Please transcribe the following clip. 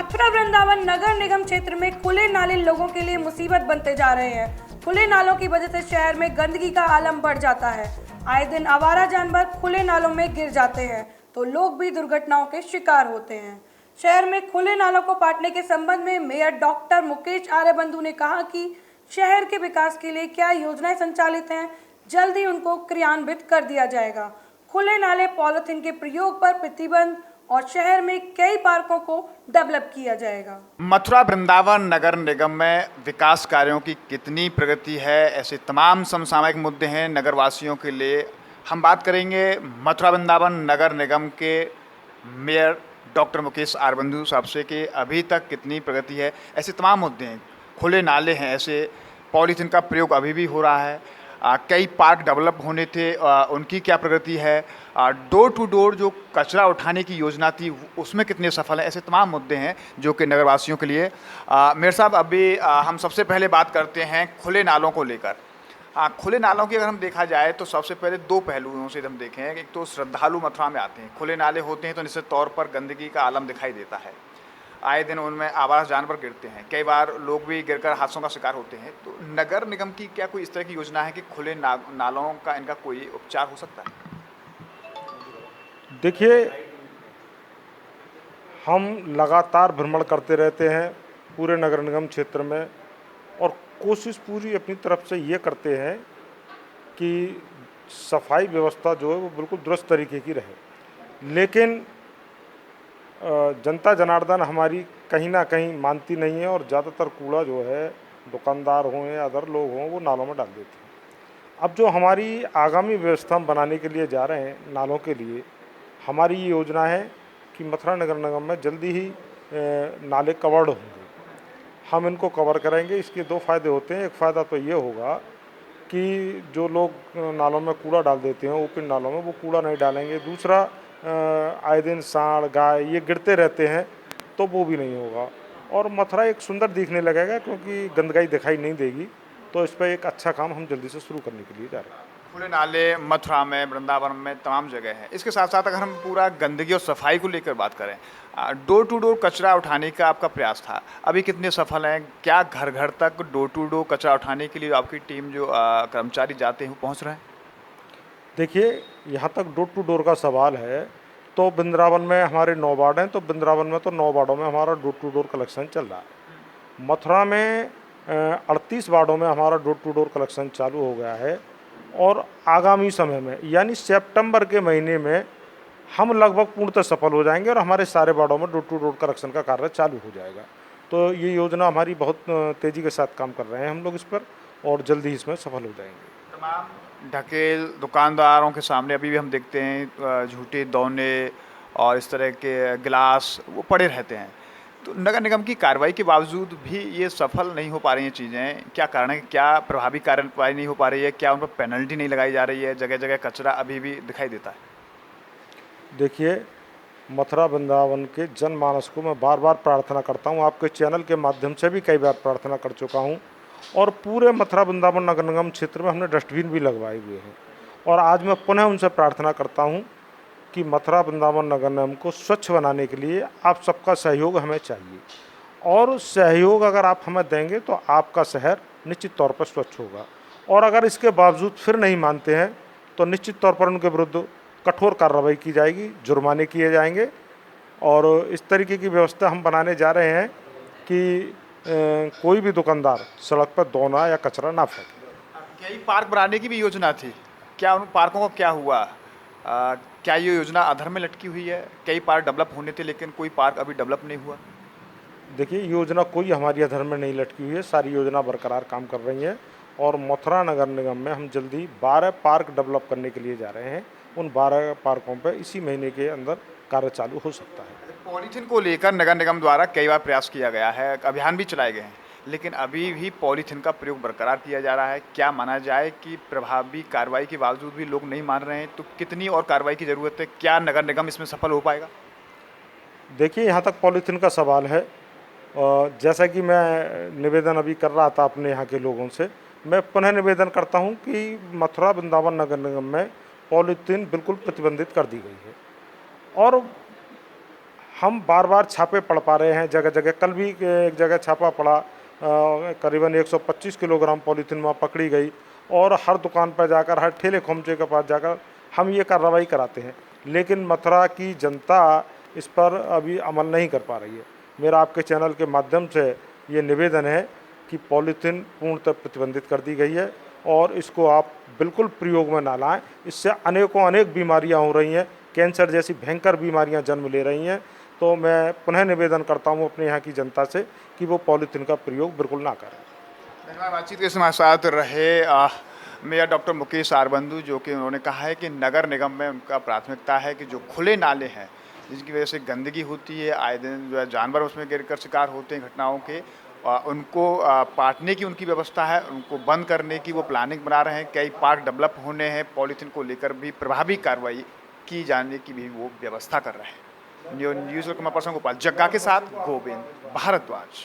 मथुरा वृंदावन नगर निगम क्षेत्र में खुले नाले लोगों के लिए मुसीबत बनते जा रहे हैं। खुले नालों की वजह से शहर में गंदगी का आलम बढ़ जाता है। आए दिन आवारा जानवर खुले नालों में गिर जाते हैं तो लोग भी दुर्घटनाओं के शिकार होते हैं। शहर में खुले नालों को पाटने के संबंध में मेयर डॉक्टर मुकेश आर्यबंधु ने कहा कि शहर के विकास के लिए क्या योजनाएं संचालित हैं, जल्द ही उनको क्रियान्वित कर दिया जाएगा। खुले नाले पॉलिथीन के प्रयोग पर प्रतिबंध और शहर में कई पार्कों को डेवलप किया जाएगा। मथुरा वृंदावन नगर निगम में विकास कार्यों की कितनी प्रगति है, ऐसे तमाम समसामयिक मुद्दे हैं नगरवासियों के लिए। हम बात करेंगे मथुरा वृंदावन नगर निगम के मेयर डॉक्टर मुकेश आर्यबंधु साहब से कि अभी तक कितनी प्रगति है। ऐसे तमाम मुद्दे हैं, खुले नाले हैं, ऐसे पॉलीथीन का प्रयोग अभी भी हो रहा है, कई पार्क डेवलप होने थे, उनकी क्या प्रगति है, डोर टू डोर जो कचरा उठाने की योजना थी उसमें कितने सफल है। ऐसे तमाम मुद्दे हैं जो कि नगरवासियों के लिए। मेयर साहब, अभी हम सबसे पहले बात करते हैं खुले नालों को लेकर। खुले नालों की अगर हम देखा जाए तो सबसे पहले दो पहलुओं से हम देखें। एक तो श्रद्धालु मथुरा में आते हैं, खुले नाले होते हैं तो निश्चित तौर पर गंदगी का आलम दिखाई देता है। आए दिन उनमें आवारा जानवर गिरते हैं, कई बार लोग भी गिरकर हादसों का शिकार होते हैं। तो नगर निगम की क्या कोई इस तरह की योजना है कि खुले नालों का इनका कोई उपचार हो सकता है? देखिए, हम लगातार भ्रमण करते रहते हैं पूरे नगर निगम क्षेत्र में और कोशिश पूरी अपनी तरफ से ये करते हैं कि सफाई व्यवस्था जो है वो बिल्कुल दुरुस्त तरीके की रहे। लेकिन जनता जनार्दन हमारी कहीं ना कहीं मानती नहीं है और ज़्यादातर कूड़ा जो है दुकानदार हों या अदर लोग हों वो नालों में डाल देते हैं। अब जो हमारी आगामी व्यवस्था हम बनाने के लिए जा रहे हैं नालों के लिए, हमारी ये योजना है कि मथुरा नगर निगम में जल्दी ही नाले कवर्ड होंगे। हम इनको कवर करेंगे। इसके दो फ़ायदे होते हैं। एक फ़ायदा तो ये होगा कि जो लोग नालों में कूड़ा डाल देते हैं ओपन नालों में, वो कूड़ा नहीं डालेंगे। दूसरा, आए दिन सांड गाय ये गिरते रहते हैं तो वो भी नहीं होगा और मथुरा एक सुंदर दिखने लगेगा क्योंकि गंदगी दिखाई नहीं देगी। तो इस पर एक अच्छा काम हम जल्दी से शुरू करने के लिए जा रहे हैं। खुले नाले मथुरा में, वृंदावन में तमाम जगह है। इसके साथ साथ अगर हम पूरा गंदगी और सफाई को लेकर बात करें, डोर टू डोर कचरा उठाने का आपका प्रयास था, अभी कितने सफल हैं? क्या घर घर तक डोर टू डोर कचरा उठाने के लिए आपकी टीम जो कर्मचारी जाते हैं वो पहुँच रहे हैं? देखिए, यहाँ तक डोर टू डोर का सवाल है तो वृंदावन में हमारे 9 वार्ड हैं, तो वृंदावन में तो 9 वार्डों में हमारा डोर टू डोर कलेक्शन चल रहा है। मथुरा में 38 वार्डों में हमारा डोर टू डोर कलेक्शन चालू हो गया है और आगामी समय में यानी सितंबर के महीने में हम लगभग पूर्णतः सफल हो जाएंगे और हमारे सारे वार्डों में डोर टू डोर कलेक्शन का कार्य चालू हो जाएगा। तो ये योजना हमारी बहुत तेज़ी के साथ काम कर रहे हैं हम लोग इस पर और जल्दी ही इसमें सफल हो जाएंगे। तमाम ढकेल दुकानदारों के सामने अभी भी हम देखते हैं झूठे दौने और इस तरह के गिलास वो पड़े रहते हैं। तो नगर निगम की कार्रवाई के बावजूद भी ये सफल नहीं हो पा रही हैं चीज़ें, क्या कारण है? क्या प्रभावी कार्रवाई नहीं हो पा रही है? क्या उन पर पेनल्टी नहीं लगाई जा रही है? जगह जगह कचरा अभी भी दिखाई देता है। देखिए, मथुरा वृंदावन के जनमानस को मैं बार बार प्रार्थना करता हूँ, आपके चैनल के माध्यम से भी कई बार प्रार्थना कर चुका हूँ और पूरे मथुरा वृंदावन नगर निगम क्षेत्र में हमने डस्टबिन भी लगवाए हुए हैं और आज मैं पुनः उनसे प्रार्थना करता हूँ कि मथुरा वृंदावन नगर निगम को स्वच्छ बनाने के लिए आप सबका सहयोग हमें चाहिए और सहयोग अगर आप हमें देंगे तो आपका शहर निश्चित तौर पर स्वच्छ होगा। और अगर इसके बावजूद फिर नहीं मानते हैं तो निश्चित तौर पर उनके विरुद्ध कठोर कार्रवाई की जाएगी, जुर्माने किए जाएंगे और इस तरीके की व्यवस्था हम बनाने जा रहे हैं कि कोई भी दुकानदार सड़क पर दौना या कचरा ना फेंके। कई पार्क बनाने की भी योजना थी, क्या उन पार्कों का क्या हुआ? क्या ये योजना अधर में लटकी हुई है? कई पार्क डेवलप होने थे लेकिन कोई पार्क अभी डेवलप नहीं हुआ। देखिए, योजना कोई हमारी अधर में नहीं लटकी हुई है, सारी योजना बरकरार काम कर रही है और मथुरा नगर निगम में हम जल्दी 12 पार्क डेवलप करने के लिए जा रहे हैं। उन 12 पार्कों पर इसी महीने के अंदर कार्य चालू हो सकता है। पॉलीथीन को लेकर नगर निगम द्वारा कई बार प्रयास किया गया है, अभियान भी चलाए गए हैं, लेकिन अभी भी पॉलीथीन का प्रयोग बरकरार किया जा रहा है। क्या माना जाए कि प्रभावी कार्रवाई के बावजूद भी लोग नहीं मान रहे हैं, तो कितनी और कार्रवाई की ज़रूरत है? क्या नगर निगम इसमें सफल हो पाएगा? देखिए, यहाँ तक पॉलीथीन का सवाल है, जैसा कि मैं निवेदन अभी कर रहा था अपने यहाँ के लोगों से, मैं पुनः निवेदन करता हूँ कि मथुरा वृंदावन नगर निगम में पॉलीथीन बिल्कुल प्रतिबंधित कर दी गई है और हम बार बार छापे पड़ पा रहे हैं जगह जगह। कल भी एक जगह छापा पड़ा, करीबन 125 किलोग्राम पॉलीथीन वहाँ पकड़ी गई, और हर दुकान पर जाकर, हर ठेले खोमचे के पास जाकर हम ये कार्रवाई कराते हैं, लेकिन मथुरा की जनता इस पर अभी अमल नहीं कर पा रही है। मेरा आपके चैनल के माध्यम से ये निवेदन है कि पॉलीथीन पूर्णतः प्रतिबंधित कर दी गई है और इसको आप बिल्कुल प्रयोग में ना लाएं। इससे अनेक बीमारियां हो रही हैं, कैंसर जैसी भयंकर बीमारियां जन्म ले रही हैं। तो मैं पुनः निवेदन करता हूं अपने यहाँ की जनता से कि वो पॉलीथीन का प्रयोग बिल्कुल ना करें। धन्यवाद। बातचीत के हमारे साथ रहे मेयर डॉक्टर मुकेश आरबंदू, जो कि उन्होंने कहा है कि नगर निगम में उनका प्राथमिकता है कि जो खुले नाले हैं जिसकी वजह से गंदगी होती है, आए दिन जो है जानवर उसमें गिरकर शिकार होते हैं घटनाओं के, उनको पाटने की उनकी व्यवस्था है, उनको बंद करने की वो प्लानिंग बना रहे हैं। कई पार्क डेवलप होने हैं, पॉलीथीन को लेकर भी प्रभावी कार्रवाई की जाने की भी वो व्यवस्था कर रहे हैं। न्यूज़ पर्सन गोपाल जग्गा के साथ गोविंद भारद्वाज।